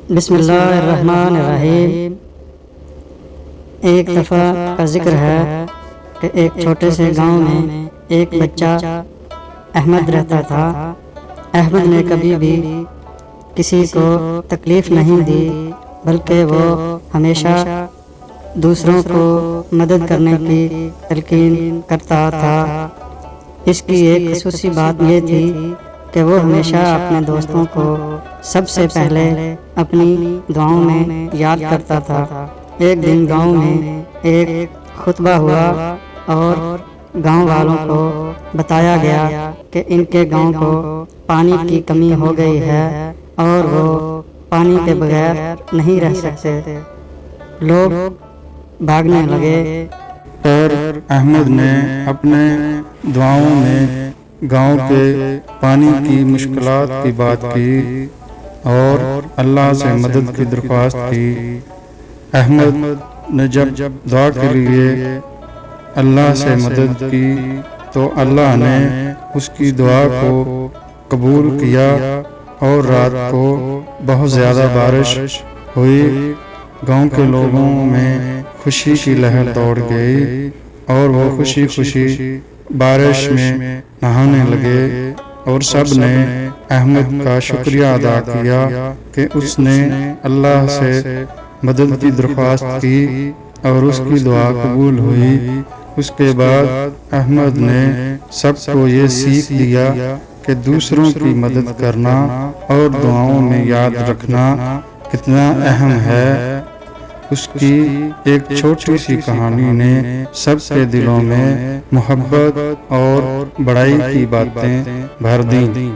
بسم اللہ الرحمن الرحیم۔ ایک دفعہ کا ذکر ہے کہ ایک چھوٹے سے گاؤں میں ایک بچہ احمد رہتا تھا۔ احمد نے کبھی بھی کسی کو تکلیف نہیں دی، بلکہ وہ ہمیشہ دوسروں کو مدد کرنے کی تلقین کرتا تھا۔ اس کی ایک خصوصی بات یہ تھی کہ وہ ہمیشہ اپنے دوستوں کو سب سے پہلے اپنی دعاؤں میں یاد کرتا تھا۔ ایک دن گاؤں میں ایک خطبہ ہوا اور گاؤں والوں کو بتایا گیا کہ ان کے گاؤں کو پانی کی کمی ہو گئی ہے اور وہ پانی کے بغیر نہیں رہ سکتے۔ لوگ بھاگنے لگے اور احمد نے اپنے دعاؤں میں گاؤں کے پانی کی مشکلات کی بات کی اور اللہ سے مدد کی درخواست کی۔ احمد نے جب دعا کے لیے اللہ سے مدد کی تو اللہ نے اس کی دعا کو قبول کیا اور رات کو بہت زیادہ بارش ہوئی۔ گاؤں کے لوگوں میں خوشی کی لہر دوڑ گئی اور وہ خوشی خوشی بارش میں نہانے لگے، اور سب نے احمد کا شکریہ ادا کیا کہ اس نے اللہ سے مدد کی درخواست کی اور اس کی دعا قبول ہوئی۔ اس کے بعد احمد نے سب کو یہ سیکھ دیا کہ دوسروں کی مدد کرنا اور دعاؤں میں یاد رکھنا کتنا اہم ہے۔ اس کی ایک چھوٹی سی کہانی نے سب کے دلوں میں محبت اور بڑائی کی باتیں بھر دیں۔